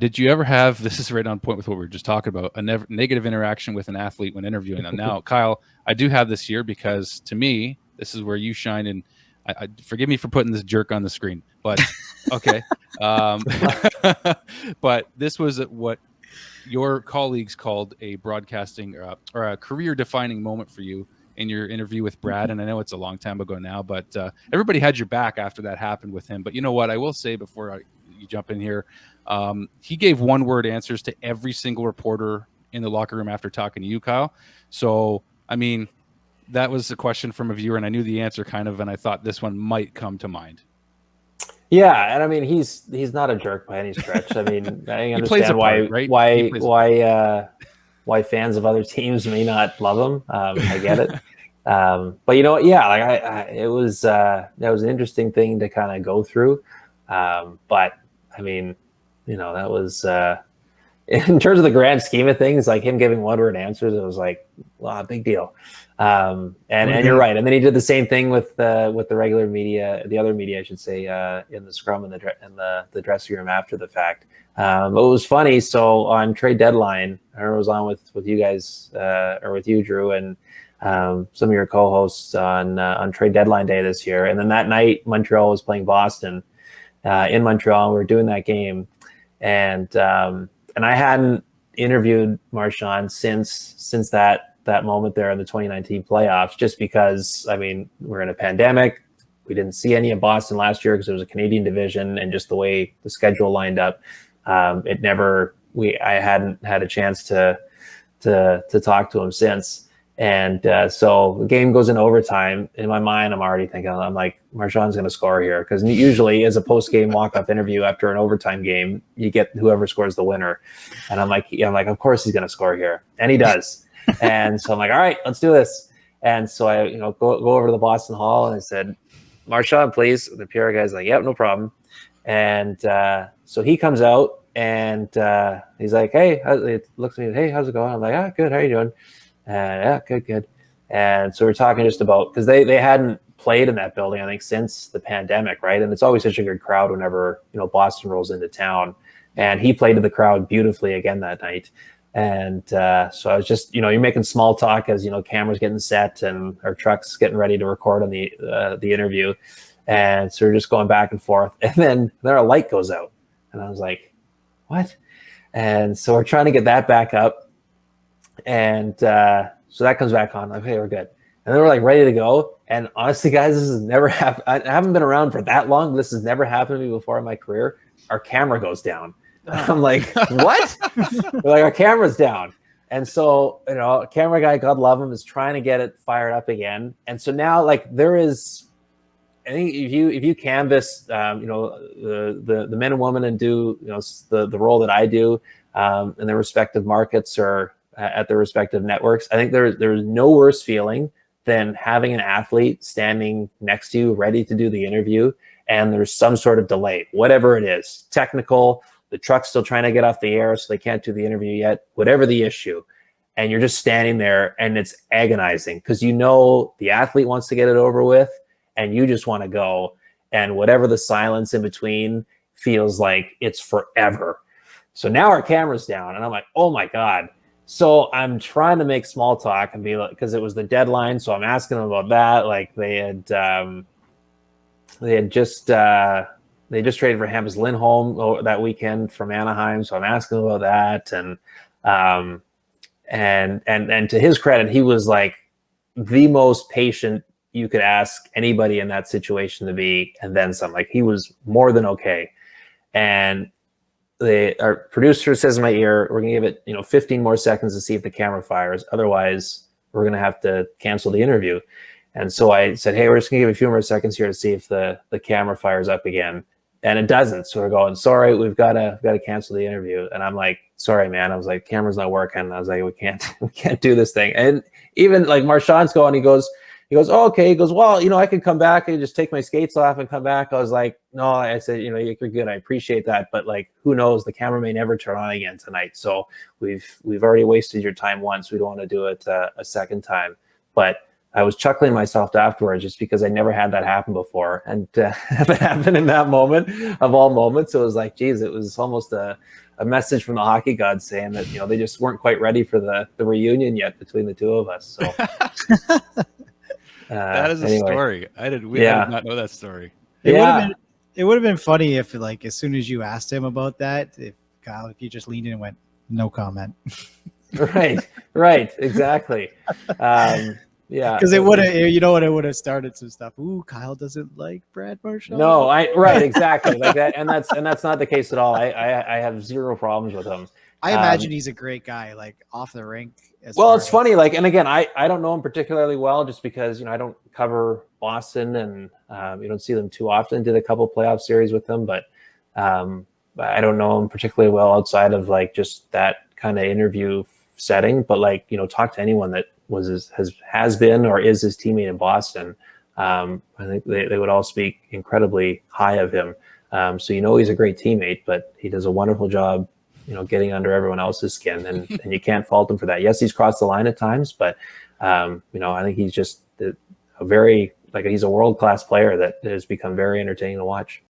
Did you ever have, this is right on point with what we were just talking about, a negative interaction with an athlete when interviewing them? Now, Kyle, I do have this here because to me, this is where you shine. And forgive me for putting this jerk on the screen, but okay. But this was what your colleagues called a broadcasting or a career-defining moment for you in your interview with Brad. And I know it's a long time ago now, but everybody had your back after that happened with him. But you know what? I will say before you jump in here, he gave one-word answers to every single reporter in the locker room after talking to you, Kyle. So, I mean, that was a question from a viewer, and I knew the answer kind of, and I thought this one might come to mind. Yeah, and I mean he's not a jerk by any stretch. I mean, I understand why fans of other teams may not love him. I get it, but you know, yeah, like it was that was an interesting thing to kind of go through. But I mean, you know, that was in terms of the grand scheme of things, like him giving one-word answers, it was like, wow, big deal. And you're right. And then he did the same thing with the regular media, the other media, I should say, in the scrum and the dressing room after the fact. But it was funny. So on trade deadline, I was on with you guys or with you, Drew, and some of your co-hosts on trade deadline day this year. And then that night, Montreal was playing Boston in Montreal, and we were doing that game. And I hadn't interviewed Marchand since that moment there in the 2019 playoffs, just because, I mean, we're in a pandemic. We didn't see any of Boston last year because it was a Canadian division, and just the way the schedule lined up, I hadn't had a chance to talk to him since. And so the game goes in overtime. In my mind, I'm already thinking, I'm like, Marchand's going to score here, because usually as a post-game walk-off interview after an overtime game, you get whoever scores the winner. And I'm like, of course he's going to score here, and he does. And so I'm like, all right, let's do this. And so I, go over to the Boston Hall, and I said, Marchand, please. The PR guy's like, yep, no problem. And so he comes out, and he's like, hey, it looks at me, hey, how's it going? I'm like, good, how are you doing? Yeah, good. And so we're talking just about, because they hadn't played in that building, I think, since the pandemic, right? And it's always such a good crowd whenever, Boston rolls into town. And he played to the crowd beautifully again that night. And so I was just, you're making small talk as, cameras getting set and our trucks getting ready to record on the interview. And so we're just going back and forth. And then a light goes out. And I was like, what? And so we're trying to get that back up. And so that comes back on. Okay, we're good. And then we're like ready to go. And honestly, guys, this has never happened. I haven't been around for that long. This has never happened to me before in my career. Our camera goes down. I'm like, what? We're like, our camera's down. And so, camera guy, God love him, is trying to get it fired up again. And so now, like, there is, I think if you canvas, the men and women and do, the role that I do in their respective markets or at their respective networks, I think there's no worse feeling than having an athlete standing next to you, ready to do the interview, and there's some sort of delay, whatever it is, technical, the truck's still trying to get off the air, so they can't do the interview yet, whatever the issue. And you're just standing there, and it's agonizing because the athlete wants to get it over with, and you just want to go. And whatever the silence in between feels like it's forever. So now our camera's down, and I'm like, oh my God. So I'm trying to make small talk and be like, because it was the deadline. So I'm asking them about that. Like they just traded for Hampus Lindholm that weekend from Anaheim. So I'm asking them about that. And to his credit, he was like the most patient you could ask anybody in that situation to be, and then some. Like, he was more than okay. And our producer says in my ear, we're gonna give it 15 more seconds to see if the camera fires, otherwise we're gonna have to cancel the interview. And so I said, hey, we're just gonna give a few more seconds here to see if the camera fires up again, and it doesn't. So we're going, sorry, we've got to cancel the interview. And I'm like, sorry, man. I was like, camera's not working. I was like, we can't do this thing. And even like Marchand's going, he goes, oh, okay. He goes, well, I could come back and just take my skates off and come back. I was like, no, I said, you're good. I appreciate that. But like, who knows? The camera may never turn on again tonight. So we've already wasted your time once. We don't want to do it a second time. But I was chuckling myself afterwards just because I never had that happen before. And have it happen in that moment of all moments, it was like, geez, it was almost a a message from the hockey gods saying that, they just weren't quite ready for the reunion yet between the two of us. So that is a story. I did not know that story. It would have been funny if, like, as soon as you asked him about that, if you just leaned in and went, no comment. Right, exactly. Yeah, because it would have, it would have started some stuff. Ooh, Kyle doesn't like Brad Marchand. No, right, exactly, like that, and that's not the case at all. I have zero problems with him. I imagine he's a great guy, like off the rink. Well, it's funny, like, and again, I don't know him particularly well, just because I don't cover Boston, and you don't see them too often. Did a couple playoff series with them, but I don't know him particularly well outside of like just that kind of interview setting. But like, talk to anyone that has been or is his teammate in Boston. I think they would all speak incredibly high of him. So he's a great teammate, but he does a wonderful job, getting under everyone else's skin, and you can't fault him for that. Yes, he's crossed the line at times, but I think he's just he's a world-class player that has become very entertaining to watch.